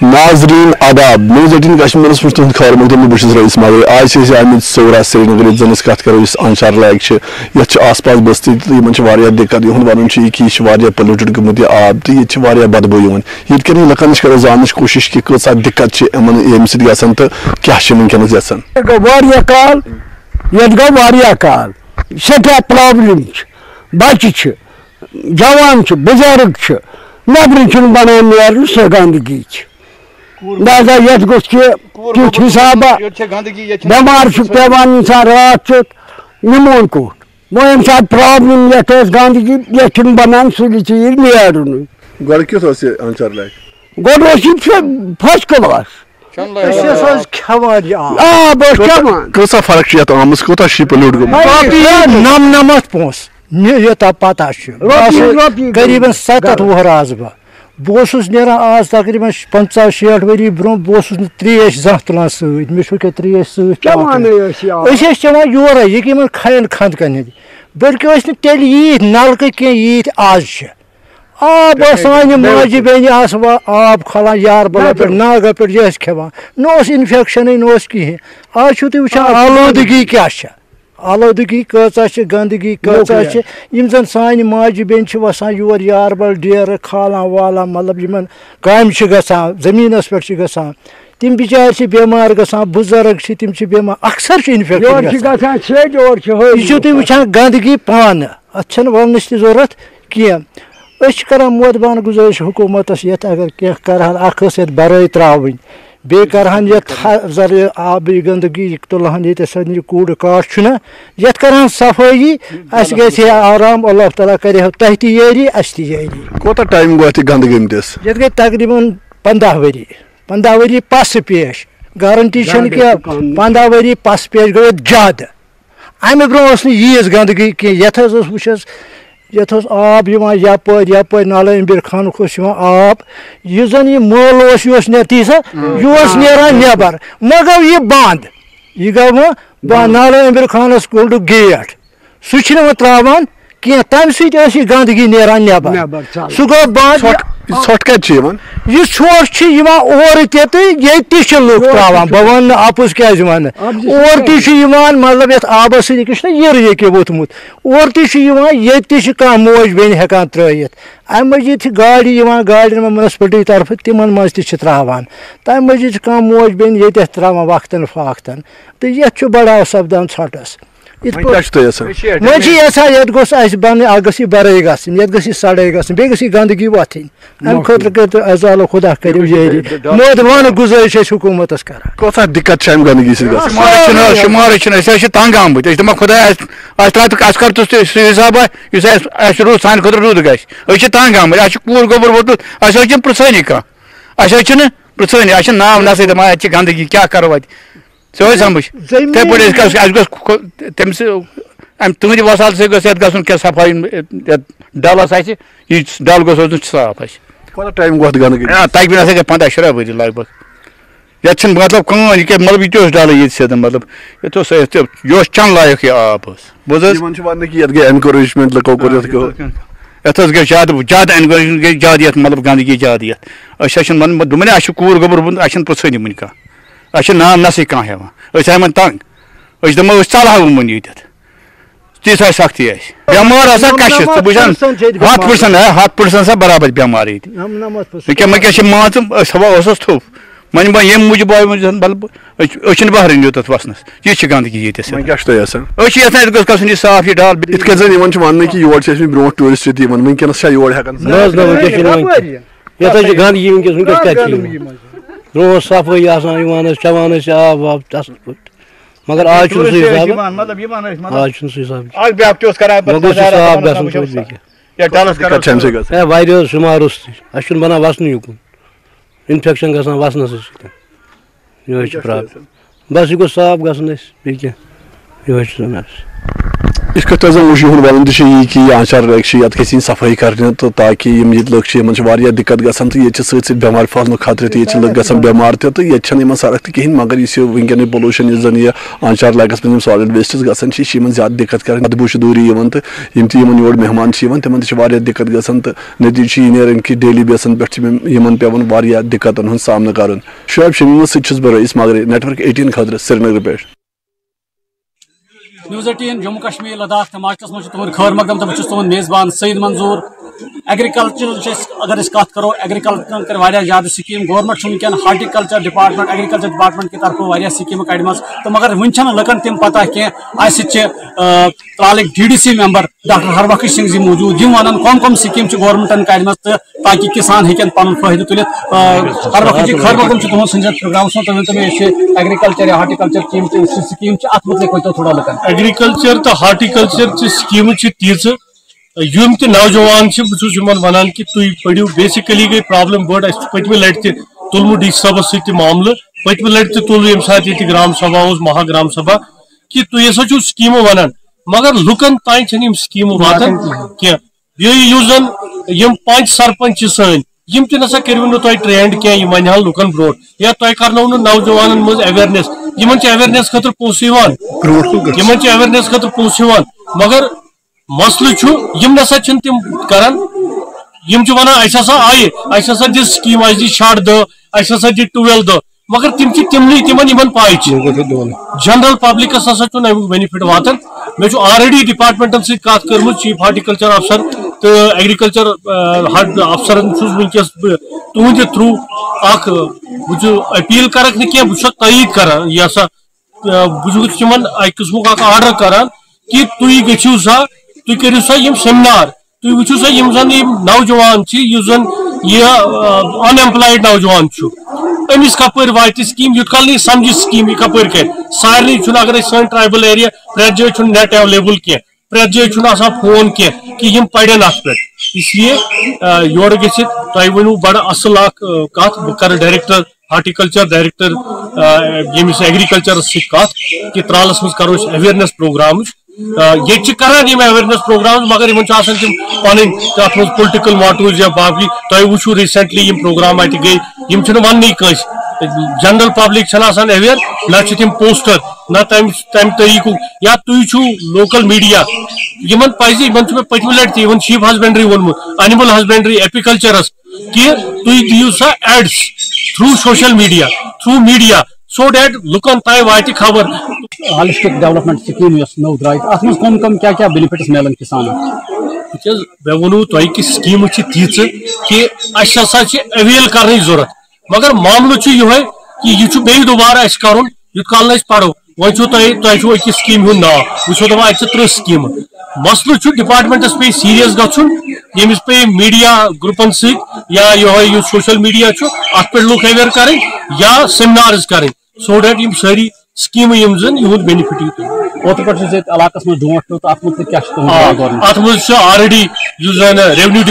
ناظرین آداب نیوز 18 کشمیر پہ تہد خیر مقدم بہت رئیس مگر آج آمت سورا سری نگر زن کت کرو اس انشار لیک یہ آس پاس بستی ان دقت یہ ون کہ یہ پولیوٹڈ گومت یہ آب تو یہ بدبو یہ کن لکن نش کرو زان کوشش کہ کۭژاہ دقت یم سۭتۍ گژھان تو کیاہ چھِ وٕنکیٚنَس یژھان گو کال سٹھا پرابلم بچہ جوان بزرگ نبر بنان نیرن سہ گندگی لہذا یت گوٚژھ تیُتھ حسابہ بٮ۪مار چھُ پیوان انسان رات چیُتھ نِمون کوٚت وۄنۍ ییٚمہِ ساتہٕ پرابلم یتھ ٲس گندگی یتھ چھُنہٕ بنان سُلہِ ژیٖرۍ نیرُنٕے گۄڈٕ کیُتھ اوس یہِ انشار لیک گۄڈٕ اوس یہِ فٔسٹ کلاس آب اوس کھٮ۪وان کۭژاہ فرق چھِ یتھ آمٕژ کوٗتاہ چھِ یہِ پولیوٗٹ گوٚمُت نمنمتھ پونٛسہٕ یوٗتاہ پتہ چھُ قریٖبن 7 وُہر آس بہٕ نیران آز تقریٖبن 50-60 ؤری برونٛہہ بہٕ اوسُس نہٕ تریش زانٛہہ تُلان سۭتۍ مےٚ چھُ کینٛہہ تریش سۭتۍ أسۍ ٲسۍ چٮ۪وان یورے یہِ یِمن کھَرٮ۪ن خنٛدکن ہِنٛدۍ بٔلکہِ ٲسۍ نہٕ تیٚلہِ ییٖتۍ نلکہٕ کینٛہہ ییٖتۍ آز چھِ آب اوس سانہِ ماجہِ بیٚنہِ آسہٕ آب کھالان یاربلا پٮ۪ٹھ ناگہٕ پٮ۪ٹھ یہِ ٲسۍ کھٮ۪وان نہ اوس اِنفیکشنٕے نہ اوس کِہیٖنۍ آز چھُو تُہۍ وٕچھان آلوٗدگی کیٛاہ چھےٚ آلوٗدگی کۭژاہ چھِ گنٛدگی کۭژاہ چھِ یِم زن سانہِ ماجہِ بیٚنہِ چھِ وسان یور یاربل ڈیرٕ کھالان والان مطلب یِمن کامہِ چھِ گژھان زٔمیٖنس پٮ۪ٹھ چھِ گژھان تِم بِچارِ چھِ بٮ۪مار گژھان بُزرگ چھِ تِم چھِ بٮ۪مار اکثر چھِ اِنفیکشن یہِ چھِو تُہۍ وٕچھان گنٛدگی پانہٕ اتھ چھنہٕ وننٕچ تہِ ضروٗرت کینٛہہ أسۍ چھِ کران مودبان گُزٲرِش حکوٗمتس یتھ اگر کینٛہہ کرہن اکھ ٲس یتھ بَرٲے ترٛاوٕنۍ بیٚیہِ کرہن یتھ زر آبٕچ گنٛدگی تُلہن ییٚتٮ۪س یہِ کوٗڑٕ کاٹھ چھُنہ یتھ کرہن صفٲیی اَسہِ گژھِ ہے آرام اللہ تعالیٰ کرِ ہا تۄہہِ تہِ یٲری اَسہِ تہِ یٲری کوٗتاہ ٹایم گوٚو اَتھ گنٛدٕ گٔمتِس یتھ گٔے تقریٖبن 15 ؤری پسہٕ پیش گارنٹی چھنہٕ کینٛہہ 15 ؤری پسہٕ پیش گوٚو یتھ زیادٕ امہِ برونٛہہ ٲس نہٕ ییٖژ گنٛدگی کینٛہہ یتھ حظ ٲس وٕچھ حظ یتھ اوس آب یِوان یپٲرۍ نالہٕ أنٛبرۍ خانُک اوس یِوان آب یُس زن یہِ مٲلہٕ اوس یہِ اوس تیٖژاہ یہِ اوس نیران نٮ۪بر وۄنۍ گوٚو یہِ بنٛد یہِ گوٚو وۄنۍ بنٛد نالہٕ أنٛبرۍ خانس کوٚڑُکھ گیٹ سُہ چھِنہٕ وۄنۍ ترٛاوان کینٛہہ تمہِ سۭتۍ ٲس یہِ گنٛدگی نیران نٮ۪بر سُہ گوٚو بنٛد ژھۄٹھ کتہِ چھِ یِوان یہِ ژھۄٹھ چھِ یِوان اورٕ تہِ تہٕ ییٚتہِ تہِ چھِ لُکھ ترٛاوان بہٕ وَنہٕ نہٕ اَپُز کیٛازِ وَنہٕ اورٕ تہِ چھُ یِوان مطلب یَتھ آبَس سۭتۍ ییٚکیٛاہ چھُنہ یِرٕ ییٚکیٛاہ ووٚتھمُت اورٕ تہِ چھُ یِوان ییٚتہِ تہِ چھِ کانٛہہ موج بیٚنہِ ہٮ۪کان ترٛٲیِتھ اَمہِ مٔزیٖد چھِ گاڑِ یِوان گاڑٮ۪ن منٛز مُنسپلٹی طرفہٕ تِمن منٛز تہِ چھِ ترٛاوان تَمہِ مٔزیٖد چھِ کانٛہہ موج بیٚنہِ ییٚتٮ۪تھ ترٛاوان وقتاً فاقتاً تہٕ یَتھ چھُ بڑاو سپدان ژھۄٹھس وۄنۍ چھِ یژھان یتھ گوٚژھ اَسہِ بنٕنۍ اکھ گٔژھ یہِ بَرٲے گژھٕنۍ یتھ گٔژھ یہِ سڑٲے گژھٕنۍ بیٚیہِ گٔژھ یہِ گنٛدگی وۄتھٕنۍ امہِ خٲطرٕ کٔرۍتو عزالو خۄدا کٔرِو جٲری مودبانہٕ گُزٲرِش أسۍ حکوٗمتس کران کۭژاہ دِقت چھِ امہِ گنٛدگی سۭتۍ گژھان شُمارٕے چھِنہٕ أسۍ حظ چھِ تنگ آمٕتۍ أسۍ دَپان خۄدایا اَسہِ ترٛاو اَسہِ کر تہٕ سُہ حِسابہ یُس اَسہِ روٗد سانہِ خٲطرٕ روٗد گژھِ أسۍ چھِ تنگ آمٕتۍ اَسہِ چھُ کوٗر گوٚبُر ووٚتمُت اَسہِ حظ چھِنہٕ پرٛژھٲنی کانٛہہ اَسہِ حظ چھِنہٕ پرٛژھٲنی اَسہِ چھِ ناو نسٕے دَپان اَتہِ چھِ گنٛدگی کیٛاہ کرو اَتہِ ژےٚ ہوے سمجھ یِتھَے پٲٹھۍ اَسہِ گوٚژھ تٔمِس امہِ تُہنٛدِ وسالہٕ سۭتۍ گٔژھ یتھ گژھُن کینٛہہ صفٲیی یتھ ڈلس آسہِ یہِ ڈل گوٚژھ روزُن صاف اَسہِ کوٗتاہ ٹایم گوٚو اَتھ گنٛدگی تقریٖبن ہسا گٔے 15-16 ؤری لگ بگ یتھ چھِنہٕ مطلب کٕہٕنۍ یہِ کیٛاہ مطلب یہِ تہِ اوس ڈلٕے ییٚتہِ سیٚدن مطلب یتھ اوس یہِ اوس چٮ۪نہٕ لایق یہِ آب حظ بوٗز حظ یِمن چھُ وننہٕ کہِ یتھ گٔے اٮ۪نکوریجمنٹ لُکو کوٚر یتھ حظ گٔے زیادٕ اٮ۪نکوریجمنٹ گٔے زیادٕ یتھ مطلب گنٛدگی زیادٕ یتھ أسۍ حظ چھِنہٕ ونان دوٚپمَے نا اَسہِ چھُ کوٗر گوٚبُر ووٚنمُت اَسہِ چھِنہٕ پرٛژھٲنی وٕنہِ کانٛہہ اَسہِ چھِ نام نسٕے کانٛہہ ہٮ۪وان أسۍ آے وۄنۍ تنگ أسۍ دپو أسۍ ژلہو وۄنۍ ییٚتٮ۪تھ تِژھ آسہِ سختی اَسہِ بٮ۪مار آسان کشِس ژٕ وٕچھ 100% ہسا برابر بٮ۪مار ییٚتہِ وٕنکٮ۪ن چھِ مان ژٕ أسۍ ہوا اوسُس تھوٚپ وۄنۍ ما ییٚمہِ موٗجوٗب آے مطلب أسۍ چھِنہٕ بہرٲنی یوٚتَتھ وَسنَس یہِ چھِ گنٛدگی ییٚتٮ۪س کیٛاہ چھُ تۄہہِ یژھان أسۍ چھِ یژھان ییٚتہِ گوٚژھ گژھُن یہِ صاف یہِ ڈل یِتھ کٔنۍ زن یِمن چھُ وننہٕ کہِ یور چھِ ٲسمٕتۍ برونٛٹھ ٹوٗرِسٹ تہِ یِوان وٕنکیٚنس چھا یور ہٮ۪کان یتھ حظ چھِ گنٛدگی وٕنکیٚس کتہِ چھِ یِوان برونٛہہ اوس صفٲیی آسان یِوان ٲسۍ چٮ۪وان ٲسۍ آب واب اصٕل پٲٹھۍ مگر آز چھُنہٕ سُہ حِساب آز چھُنہٕ سُہ حِساب وۄنۍ گوٚژھ یہِ صاف گژھُن توتہِ واریاہ حظ شُمار روٚستُے اَسہِ چھُنہٕ بنان وسنٕے یُکُن اِنفیکشن گژھان وسنَسٕے سۭتۍ یِہوے چھِ پرابلم بس یہِ گوٚژھ صاف گژھُن اَسہِ بیٚیہِ کیٛاہ یِہوے چھُ زن اَسہِ اس کتھ مشی ہند ون یہ کہ آنچار لیک یت گھِ صفائی کرنے تو تاکہ یہ لوگ دقت گژھان تو یہ ست بٮ۪مار پھہلنُک خطرٕ تہِ یہ لُکھ گژھان بٮ۪مار تہِ تو یہ چھنہٕ سڑک تہِ کہین مگر اس ونکیٚن پولوشن اس زن یہ آنچار لیکس منٛز سالڈ ویسٹس گژھان یہ زیادہ دقت کران بدبو دوری تو تم یور مہمان تمن تہ دقت گژھان تو نتیجہ یہ نیران کہ ڈیلی بیسن پہ پیوان واریاہ دقتن ہند سامنہٕ کرُن شعیب شمیٖمس سۭتۍ چھُس بہٕ رئیس مغرب نیٹ ورک 18 خٲطرٕ سرینگر پٮ۪ٹھ نیوز 18 جموں کشمیر لداخ تماشس مجھ تہد خیر مقدم تو بہت تہد میزبان سعید منظور ایگریکلچر اگر کت کرو ایگریکلچر کر زیادہ سکیم گورنمنٹ ونکین ہارٹیکلچر ڈپارٹمنٹ ایگریکلچر ڈپارٹمنٹ کی طرف سکیم کڑم تو مگر ون لکن تم پتہ کی ترالک DDC member doctor Harbaksh Singh جی موجود ون کم سکیم گورنمنٹن کڑم تاکہ کسان ہکن پن فائدہ تلت ہربخش جی خیر مقدم تہد سن پروگرامس من تم ایگریکلچر یا ہارٹیکلچر سکیم ات متعلق ورتو تھوڑا لکن ایگریکلچر تو ہارٹیکلچر چہ سکیم تیز یم تہ نوجوان بہت ونان کہ تھی پڑھو بیسکلی گئی پرابلم بڑ پتمہ لٹ تہ تلمو ڈی سی صاحبس ست معاملہ پتمہ لٹ تہ تل یم سات یہ گرام سبھا مہا گرام سبھا کہ تھی ہسا چھو سکیمہ ونان مگر لکن تین چھ سکیمہ واتان کی زن یم پانچ سرپنچ سن یم تہ نسا کرو نا تھی ٹرینڈ کی ون لکن برو یا تھی کرنو نوجوان مز اویئرنیس اویئرنیس خاطر پونسہ اویئرنیس خاطر پونسہ مگر مسلہ یم نسا تم کران یم ونان اس ہسا آئی اس ہسا دی سکیم اس دی شاٹ دہ اس ہسا دی 12 دہ مگر تم تمنی تمن پائی جنرل پبلکس ہسا چھ امیک بینفٹ واتان مے آلریڈی ڈپارٹمنٹن ست کت کرم چیف ہارٹیکلچر افسر تو ایگریکلچر افسرن ونکس تہند تھرو اخ بہ اپیل کرک نا کی بہت تعید کران یہ سا بہت تمن اکہ قسمک اخ آرڈر کران کہ تھی گھو سا تھی کرو سا یم سیمنار تھی وچو سا یم زن نوجوان اس زن یہ ان ایمپلائڈ نوجوان امس کپر وات سکیم یوت کال نہیں سمجھ سکیم یہ کپر کر سارے اگر سن ٹرائبل ایریا پریت جائے نیٹ ایویلیبل کی پریت جائے آسان فون کی کہ یم پڑھن ات پہ اس لیے یور گھت تھی ونو بڑا اصل اخ کت بہ کر ڈائریکٹر ہارٹیکلچر ڈائریکٹر یمس ایگریکلچر ست کت کہ ترالس مز کرو اویئرنیس پروگرام یہ کران اویئرنیس پروگرام مگر ان تم پن تر مز پولٹیکل موٹوز یا باقی تھی وچو ریسنٹلی پروگرام ات گئی یم ون کنس جنرل پبلک آسان اویئر نہ تم پوسٹر نہ تم طریقہ یا تھی لوکل میڈیا یمن پزِ یمن پتمہ لٹ تہ چیف ہسبینڈری وونمت اینیمل ہسبینڈری ایپیکلچرس کہ تھی دیو سا ads through social media through media so that لکن تہ وات خبر ہالسٹک ڈیولپمنٹ سکیم نو درائے ات من کم کیا بینفٹس ملان کسان مے ونو تہ کہ سکیم تیز کہ اس ہسا اویل کرنے ضرورت مگر معاملہ یہ کہ یہ بی دوبارہ اس کرن یوت کال اس پڑھو وۄنۍ چھو تۄہہِ أکِس سکیٖمہِ ہُنٛد ناو وٕچھو دپان اَتہِ چھِ 3 سکیٖمہٕ مسلہٕ چھُ ڈپارٹمنٹس پے سیریس گژھُن ییٚمِس پے میڈیا گروپن سۭتۍ یا یِہوے یُس سوشل میڈیا چھُ اتھ پٮ۪ٹھ لُکھ اویئر کرٕنۍ یا سیمنارز کرٕنۍ سو دیٹ یِم سٲری سکیٖمہٕ یِم زن یِہُنٛد بینِفٹ اوترٕ پٮ۪ٹھ چھُ علاقس منٛز ڈونٛٹھ پیوٚو تہٕ اتھ مُتعلِق کیاہ چھُ اتھ منٛز چھُ آلریڈی یُس زن ریونیو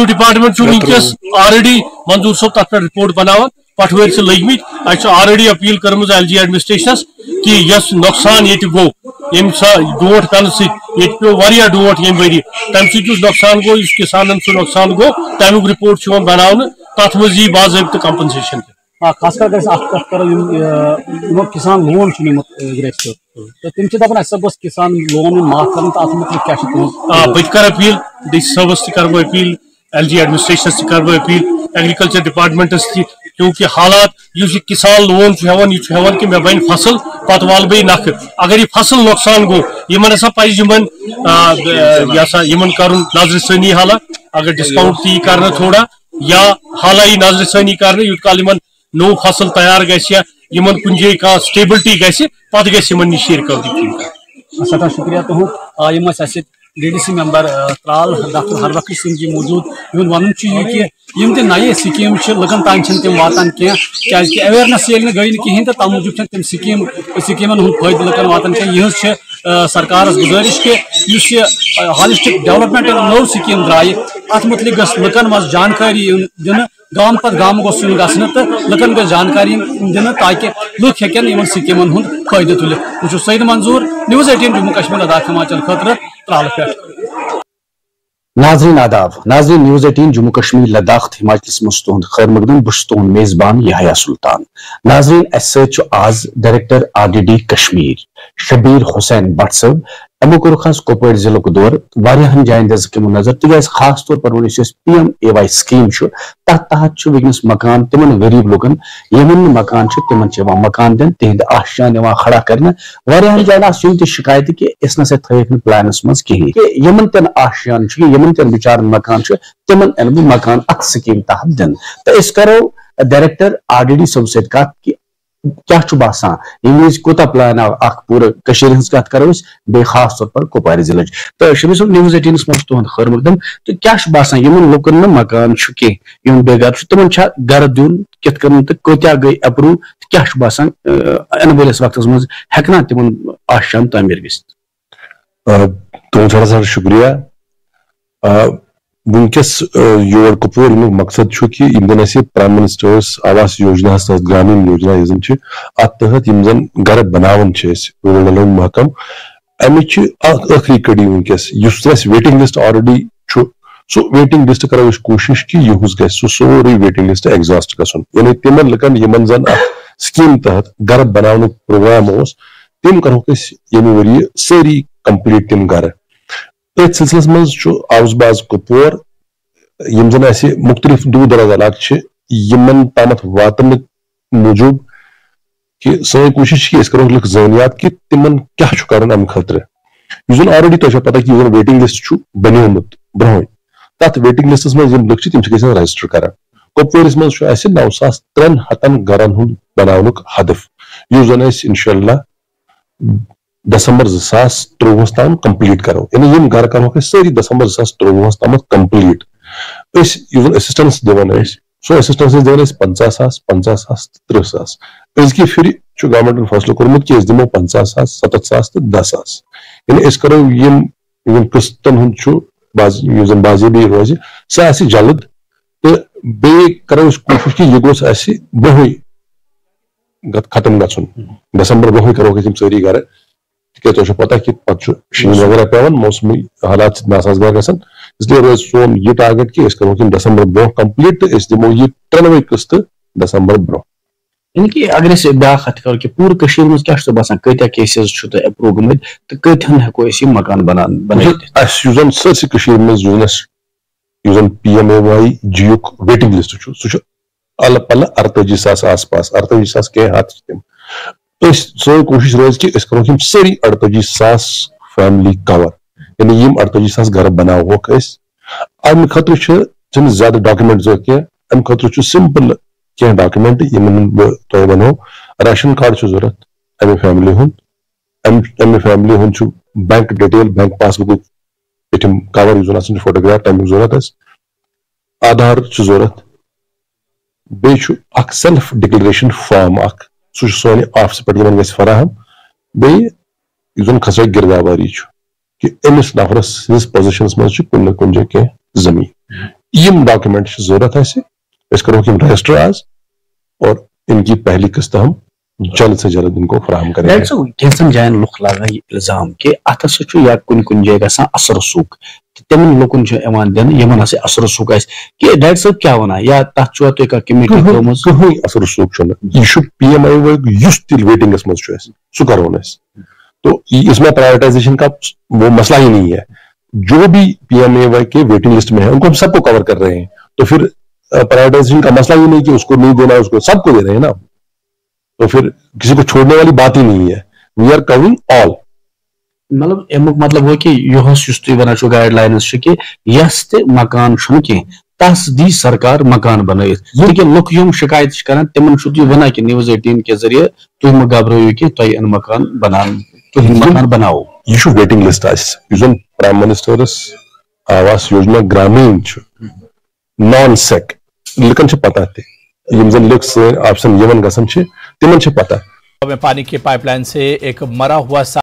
ڈپارٹمنٹ چھُ ونکیس آلریڈی منظور صٲب تتھ پٮ۪ٹھ رپورٹ بناوان پٹھوٲرۍ چھِ لٔگمٕتۍ اَسہِ چھُ آلریڈی اپیل کٔرمٕژ LG ایڈمنسٹریشنس کہ یس نۄقصان ییٚتہِ گوٚو ییٚمہِ ڈونٛٹھ پٮ۪نہٕ سۭتۍ ییٚتہِ پیوٚو واریاہ ڈونٛٹھ ییٚمہِ ؤری تمہِ سۭتۍ یُس نۄقصان گوٚو یُس کسانن سُہ نۄقصان گوٚو تمیُک رپورٹ چھُ یِوان بناونہٕ تتھ منٛز یی باضٲبطہٕ کمپنسیشن تہِ خاص کر اگر ات کتھ کرو یِمو کسان لون چھُ نِمُت گریستو تہٕ تِم چھِ دپان اسہِ گوٚژھ کسان لون معاف کرُن تہٕ اتھ مُتعلِق کیاہ چھُ تُہُنٛد بہٕ تہِ کرٕ اپیل ڈی سی صٲبس تہِ کرٕ بہٕ اپیل LG ایڈمنسٹریشنس تہِ کرٕ بہٕ اپیل ایگریکلچر ڈپارٹمنٹس تہِ کیونکہ حالات اس کسان لون ہیوان یہ ہیوان کہ مے بن فصل پتہ وال بے نکھ اگر یہ فصل نقصان گو یمن ہسا پز یمن کرن نظر ثانی حالہ اگر ڈسکاؤنٹ تی کرنا تھوڑا یا حالہ یہ نظر ثانی کرنا یوت کال یمن نو فصل تیار گژھِ یا یمن کن جائے کھانا سٹیبلٹی گژھِ پتہ گژھِ یمن نش رِکوری سٹھا شکریہ تہد یم اَسہِ DDC ممبر ترال ڈاکٹر ہربخش سنگھ جی موجود یہد ون کہ یم تہ نئے سکیم لکن تان تم واتان کی اویئرنیس یل گئی کہین تو تم موجود تم سکیمن ہند فائدہ لکن واتان کی یہ سرکارس گزارش کہ اس ہالسٹک ڈیولپمنٹ نو سکیم درائے ات متعلق گھس لکن مز جانکاری دن گام پتہ گام گوس گھن تو لکن گھس جانکاری دن تاکہ لوگ ہیکن سکیمن ہند فائدہ تلت بہت سعید منظور نیوز 18 جموں کشمیر لداخ ہماچل خاطر ترال پہ ناظرین آداب ناظرین نیوز 18 جموں کشمیر لداخ ہماچل مز تہد خیر مقدم بس تہد میزبان یحییٰ سلطان ناظرین اس آز director RDD Kashmir Shabbir Hussain but صاحب امو کورک کپوار ضلع دور واریاہن جائن دس سکیمو نظر تکیاز خاص طور پر PMAY سکیم تحت تحت ونکس مکان تمن غریب لوکن یمن مکان تمن مکان دن تہند آشیان کھڑا کرنا واریاہن جائن یم تہ شکایت کہ اس نسا تھیک پلانس مز کہین کہ یمن تن آشیان یمن تن بچار مکان تمن ان بہ مکان ات سکیم تحت دن تو اس کرو ڈائریکٹر RDD صاحب ست کت کہ کیا باسان یہ کوتا پلان آو اخ پورا کشیر ہنس کت کرو بے خاص طور پر کپوار ضلع تو شبیر صاحب نیوز 18 مز تہد خیر مقدم تو کیا باسان یمن لوکن مکان کی یم بے گھر تمن گھر دن کت کن تو کتیا گئی اپروو کیا باسان ان ویلس وقت مز ہیکنا تمن آشیان تعمیر گھت تہد سر شکریہ ونکس یور کپوور مقصد کہ دن پرائم منسٹرس آواس یوجنا تحت گرامین یوجنا ات تحت زن گھر بناون رورل ڈیولپمنٹ محکم امچ آخری کڑی ونکس اس ویٹنگ لسٹ آلریڈی سو ویٹنگ لسٹ کرو کوشش کہ یہ سہ سوری ویٹنگ لسٹ ایگزاسٹ گھن یعنی تمن لکن یمن زن سکیم تحت گھر بناون پروگرام تم کرو یمہ ورۍ ساری کمپلیٹ تم گھر ات سلسلس مز آوس باز کپوور یم زن مختلف دور دراز علاقہ یمن تامت واتن موجود کہ سن کوشش کہ کرو لکھ زانیات کہ تمن کیا کرن ام خاطر اس آلریڈی تہ پتہ کہ ویٹنگ لسٹ بنیومت برہن تر ویٹنگ لسٹس مز لکھ تم رجسٹر کران کپوورس مز 9,300 گرن ہند بناون ہدف اس زن انشاء اللہ دسمبر 2023 تام کمپلیٹ کرو یعنی یم گھر کرو ساری دسمبر 2023 تام کمپلیٹ اسسٹنس دان سو اسسٹنس دان 50,000 50,000 30,000 ازکہ پھر گورمنٹ فیصلہ کورمت کہ دمو 50,000 70,000 تو 10,000 یعنی اس کرو یم قسطن ہند زن باضابی روز سہ جلد تو بیٚیہِ کرو کوشش کہ یہ گوس برہے ختم گھن دسمبر برہے کرو تم ساری گھر تک تہ پتہ کہ پتہ شین وغیرہ پیون موسمی حالات ناسازگار گھن اس لیے روز سون یہ ٹارگیٹ کہ کرو دسمبر برہ کمپلیٹ تو دمو یہ 93 قسط دسمبر برہ یعنی کہ اگر بیاکھ کت کرو کہ پور کشیر مز کیا باسان کتیا کیسز اپروو گمت تو کتن ہیکو یہ مکان بنائت زن سرسی کشیر مز زن PMAY جیوک ویٹنگ لسٹ سہ الہ پلہ 48,000 آس پاس 48,000 کی ہاتھ تم سن کوشش روز کہ کرو ساری 48,000 فیملی کور یعنی یم 48,000 گھر بناوک ام خاطر زیادہ ڈاکومنٹ ضرورت کی ام خاطر سمپل کی ڈاکومنٹ یم تہ ونو راشن کارڈ ضرورت امہ فیملی ہند فیملی ہند بینک ڈیٹیل بینک پاس بک پیٹم کور زن فوٹوگراف تمیک ضرورت آدھار ضرورت بیٚیہِ اکھ سیلف ڈکلریشن فارم اکھ سہ سون آفس پہ یمن گژھِ فراہم بیٚیہِ زن خسٲے گرداواری کہ امس نفرس ہندس پوزیشنس مز کن نہ کن جائے کی زمین یم ڈاکومنٹ ضرورت کرو رجسٹر آز اور ان کی پہلی قسط ہم جلد سے جلد ان کو فراہم کریں گے کینسن جائن لوگ لاگان یہ الزام کہ ات یا کن جائے گا اثر رسوخ تمن لوکن دن یمن اثر رسوخ کہ ڈائریکٹر صاحب کیا ونان یا تک تھی کمیٹی کہیں اثر رسوخ یہ PMAY اس تیل ویٹنگس مز سہ کرون تو اس میں پرائیورٹائزیشن کا وہ مسئلہ ہی نہیں ہے جو بھی PMAY کے ویٹنگ لسٹ میں ہے ان کو ہم سب کو کور کر رہے ہیں تو پھر پرائیورٹائزیشن کا مسئلہ ہی نہیں کہ اس کو نہیں دینا اس کو سب کو دے رہے ہیں نا تو پھر کسی کو چھوڑنے والی بات ہی نہیں ہے وی آر کورنگ آل مطلب امیک مطلب ہو کہ یہ تھی ونان گائیڈ لائنس کہ یس تہ مکان کی تس دی سرکار مکان بنائت لیکن لوگ یم شکایت کران تمن تھی ونان کہ نیوز 18 کے ذریعے تھی مہ گھبرائیو کہ تھی ان مکان مکان بناو یہ ویٹنگ لسٹ زن پرائم منسٹرس آواس یوجنا گرامین نان سیک لکن پتہ تم زن لکھ سن آپشن یمن گھن تمن پتہ میں پانی کی پائپ لائن سے ایک مرا ہوا